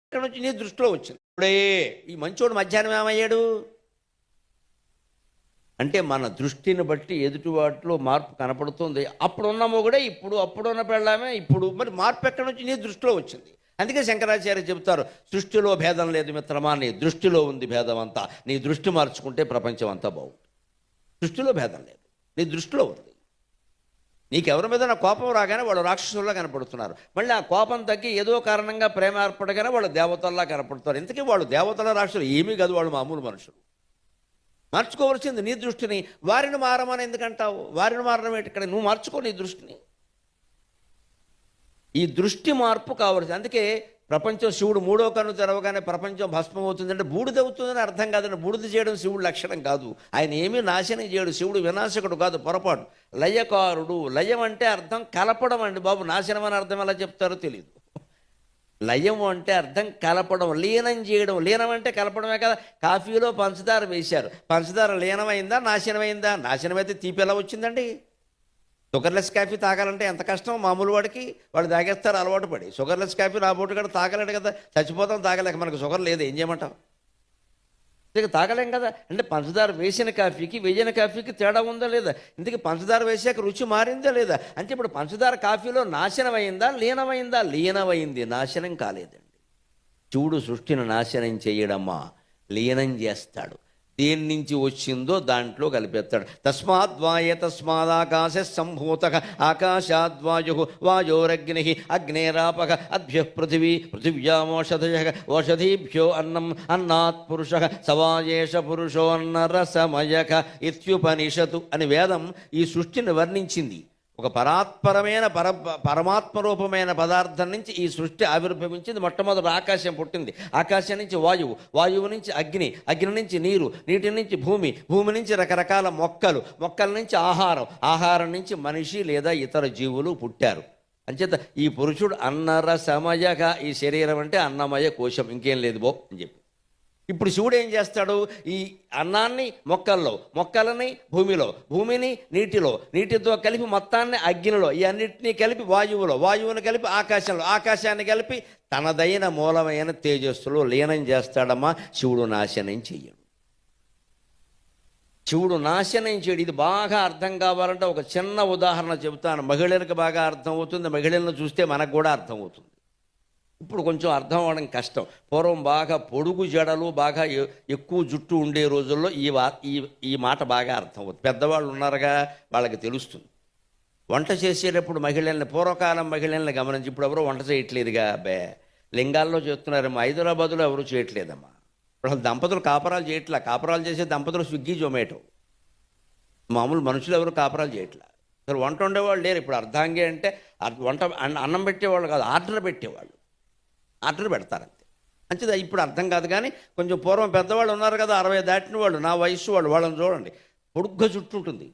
ఇక్కడ నుంచి నీ దృష్టిలో వచ్చింది. ఇప్పుడే ఈ మంచోడు మధ్యాహ్నం ఏమయ్యాడు అంటే మన దృష్టిని బట్టి ఎదుటి వాటిలో మార్పు కనపడుతుంది. అప్పుడున్న మొగుడే ఇప్పుడు, అప్పుడున్న పెళ్ళామే ఇప్పుడు. మరి మార్పు ఎక్కడి నుంచి నీ దృష్టిలో వచ్చింది. అందుకే శంకరాచార్య చెబుతారు, సృష్టిలో భేదం లేదు మిత్రమా, నీ దృష్టిలో ఉంది భేదం అంతా. నీ దృష్టి మార్చుకుంటే ప్రపంచం అంతా బాగుంటుంది. సృష్టిలో భేదం లేదు, నీ దృష్టిలో ఉంది. నీకెవరి మీద నా కోపం రాగానే వాళ్ళు రాక్షసుల్లా కనపడుతున్నారు. మళ్ళీ ఆ కోపం తగ్గి ఏదో కారణంగా ప్రేమ ఏర్పడగానే వాళ్ళు దేవతల్లా కనపడుతున్నారు. ఇంతకీ వాళ్ళు దేవతల రాక్షసులు ఏమీ కాదు, వాళ్ళు మామూలు మనుషులు. మార్చుకోవలసింది నీ దృష్టిని. వారిని మారమని ఎందుకంటావు? వారిని మారడం ఏంటి? ఇక్కడ నువ్వు మార్చుకో నీ దృష్టిని. ఈ దృష్టి మార్పు కావలసింది. అందుకే ప్రపంచం, శివుడు మూడో కన్ను తెరవగానే ప్రపంచం భస్మం అవుతుందంటే బూడిదవుతుందని అర్థం కాదండి. బూడిద చేయడం శివుడు లక్షణం కాదు. ఆయన ఏమీ నాశనం చేయడు. శివుడు వినాశకుడు కాదు, పొరపాటు. లయకారుడు. లయం అంటే అర్థం కలపడం అండి బాబు. నాశనం అని అర్థం ఎలా చెప్తారో తెలియదు. లయం అంటే అర్థం కలపడం, లీనం చేయడం. లీనం అంటే కలపడమే కదా. కాఫీలో పంచదార వేశారు, పంచదార లీనమైందా నాశనమైందా? నాశనమైతే తీపి ఎలా వచ్చిందండి? షుగర్లెస్ కాఫీ తాగాలంటే ఎంత కష్టం మామూలు వాడికి. వాళ్ళు తాగేస్తారు అలవాటు పడి. షుగర్లెస్ కాఫీ రాబోటు కూడా తాగలేడు కదా. చచ్చిపోతాం తాగలేక. మనకు షుగర్ లేదు, ఏం చేయమంటాం? తాగలేం కదా. అంటే పంచదార వేసిన కాఫీకి వేయని కాఫీకి తేడా ఉందా లేదా? ఇందుకే పంచదార వేసాక రుచి మారిందా లేదా? అంటే ఇప్పుడు పంచదార కాఫీలో నాశనమైందా లీనమైందా? లీనమైంది, నాశనం కాలేదండి. చూడు, సృష్టిని నాశనం చేయడమ్మా, లీనం చేస్తాడు. దేని నుంచి వచ్చిందో దాంట్లో కలిపేస్తాడు. తస్మాద్వాయ తస్మాదాకాశ సంభూత ఆకాశాద్వాయు వాయోరగ్ని అగ్నేరాపక అద్భ్య పృథివీ పృథివ్యామోషధయ ఓషధీభ్యో అన్నం అన్నాత్ పురుష సవాయేష పురుషో అన్నరసమయక ఇత్యుపనిషతు అని వేదం ఈ సృష్టిని వర్ణించింది. ఒక పరాత్పరమైన పరమాత్మ రూపమైన పదార్థం నుంచి ఈ సృష్టి ఆవిర్భవించింది. మొట్టమొదటి ఆకాశం పుట్టింది. ఆకాశం నుంచి వాయువు, వాయువు నుంచి అగ్ని, అగ్ని నుంచి నీరు, నీటి నుంచి భూమి, భూమి నుంచి రకరకాల మొక్కలు, మొక్కల నుంచి ఆహారం, ఆహారం నుంచి మనిషి లేదా ఇతర జీవులు పుట్టారు. అంచేత ఈ పురుషుడు అన్నరసమయగా, ఈ శరీరం అంటే అన్నమయ కోశం, ఇంకేం లేదు బో అని చెప్పి. ఇప్పుడు శివుడు ఏం చేస్తాడు? ఈ అన్నాన్ని మొక్కల్లో, మొక్కలని భూమిలో, భూమిని నీటిలో, నీటితో కలిపి మొత్తాన్ని అగ్నిలో, ఈ అన్నిటినీ కలిపి వాయువులో, వాయువుని కలిపి ఆకాశంలో, ఆకాశాన్ని కలిపి తనదైన మూలమైన తేజస్సులో లీనం చేస్తాడమ్మా. శివుడు నాశనం చెయ్యడు. శివుడు నాశనం చేయడు. ఇది బాగా అర్థం కావాలంటే ఒక చిన్న ఉదాహరణ చెబుతాను. మహిళలకు బాగా అర్థమవుతుంది, మహిళలను చూస్తే మనకు కూడా అర్థమవుతుంది. ఇప్పుడు కొంచెం అర్థం అవ్వడం కష్టం. పూర్వం బాగా పొడుగు జడలు, బాగా ఎక్కువ జుట్టు ఉండే రోజుల్లో ఈ మాట బాగా అర్థమవుతుంది. పెద్దవాళ్ళు ఉన్నారుగా, వాళ్ళకి తెలుస్తుంది. వంట చేసేటప్పుడు మహిళల్ని, పూర్వకాలం మహిళల్ని గమనించి, ఇప్పుడు ఎవరో వంట చేయట్లేదుగా. లింగాల్లో చేస్తున్నారమ్మా. హైదరాబాదులో ఎవరు చేయట్లేదమ్మా. ఇప్పుడు దంపతులు కాపరాలు చేయట్లా. కాపరాలు చేసే దంపతులు స్విగ్గీ, జొమాటో. మామూలు మనుషులు ఎవరు కాపరాలు చేయట్లా. అసలు వంట ఉండేవాళ్ళు లేరు. ఇప్పుడు అర్ధాంగి అంటే వంట అన్నం పెట్టేవాళ్ళు కాదు, ఆర్డర్ పెట్టేవాళ్ళు. ఆర్డర్ పెడతారంతే. మంచిది. ఇప్పుడు అర్థం కాదు కానీ కొంచెం పూర్వం పెద్దవాళ్ళు ఉన్నారు కదా, 60 దాటిన వాళ్ళు, నా వయసు వాళ్ళు, వాళ్ళని చూడండి. పొడుగ్గా జుట్టు ఉంటుంది.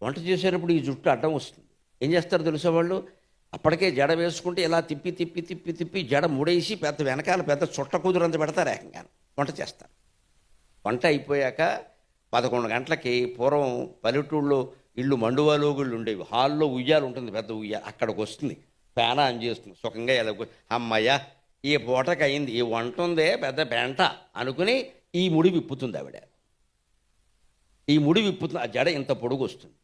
వంట చేసేటప్పుడు ఈ జుట్టు అడ్డం వస్తుంది. ఏం చేస్తారు తెలుసా వాళ్ళు? అప్పటికే జడ వేసుకుంటే ఇలా తిప్పి తిప్పి తిప్పి తిప్పి జడ ముడేసి పెద్ద వెనకాల పెద్ద చుట్ట కుదురంత పెడతారు. ఏకంగా వంట చేస్తారు. వంట అయిపోయాక 11 గంటలకి, పూర్వం పల్లెటూళ్ళలో ఇళ్ళు మండువాలోగుళ్ళు ఉండేవి. హాల్లో ఉయ్యాలు ఉంటుంది, పెద్ద ఉయ్యాలు. అక్కడికి వస్తుంది, ఫ్యాన్ ఆన్ చేస్తుంది, సుఖంగా ఎలా అమ్మయ్య ఈ పూటకి అయింది, ఈ వంట ఉందే పెద్ద పెంట అనుకుని ఈ ముడి విప్పుతుంది ఆవిడ. ఈ ముడి విప్పుతుంది, ఆ జడ ఇంత పొడుగు వస్తుంది.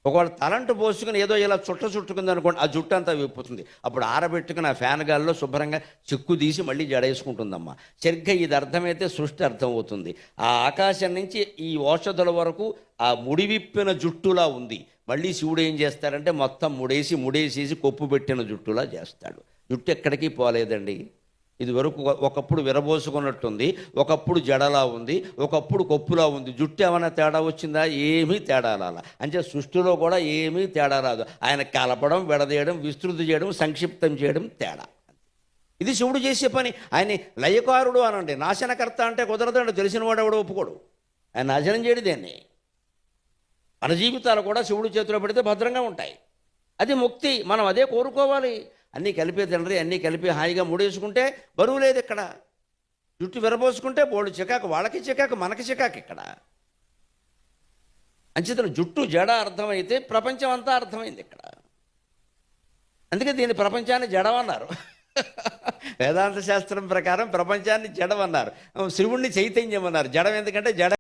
ఒకవేళ తలంటు పోసుకుని ఏదో ఇలా చుట్టుకుంది అనుకోండి, ఆ జుట్టు అంతా విప్పుతుంది. అప్పుడు ఆరబెట్టుకుని ఆ ఫ్యాన్ గాల్లో శుభ్రంగా చిక్కు తీసి మళ్ళీ జడ వేసుకుంటుందమ్మా. సరిగ్గా ఇది అర్థమైతే సృష్టి అర్థమవుతుంది. ఆ ఆకాశం నుంచి ఈ ఓషధుల వరకు ఆ ముడి విప్పిన జుట్టులా ఉంది. మళ్ళీ శివుడు ఏం చేస్తాడంటే మొత్తం ముడేసేసి కొప్పు పెట్టిన జుట్టులా చేస్తాడు. జుట్టు ఎక్కడికి పోలేదండి. ఇది వరకు ఒకప్పుడు విరబోసుకున్నట్టుంది, ఒకప్పుడు జడలా ఉంది, ఒకప్పుడు కొప్పులా ఉంది. జుట్టు ఏమైనా తేడా వచ్చిందా? ఏమీ తేడా రాల. అంటే సృష్టిలో కూడా ఏమీ తేడా రాదు. ఆయన కలపడం, విడదీయడం, విస్తృతి చేయడం, సంక్షిప్తం చేయడం తేడా. ఇది శివుడు చేసే పని. ఆయన లయకారుడు అనండి. నాశనకర్త అంటే కుదరదండి. తెలిసిన వాడు ఎవడో ఒప్పుకోడు. ఆయన నాశనం చేయడు దేన్ని. మన జీవితాలు కూడా శివుడు చేతిలో పెడితే భద్రంగా ఉంటాయి. అది ముక్తి. మనం అదే కోరుకోవాలి. అన్నీ కలిపే తండ్రి, అన్నీ కలిపి హాయిగా ముడేసుకుంటే బరువు లేదు ఇక్కడ. జుట్టు విరబోసుకుంటే బోళ్ళు చికాకు, వాళ్ళకి చికాకు, మనకి చికాకు ఇక్కడ. అంచేతను జుట్టు జడ అర్థమైతే ప్రపంచం అంతా అర్థమైంది ఇక్కడ. అందుకే దీన్ని ప్రపంచాన్ని జడమన్నారు. వేదాంత శాస్త్రం ప్రకారం ప్రపంచాన్ని జడం అన్నారు, శివుణ్ణి చైతన్యం అన్నారు. జడం ఎందుకంటే జడ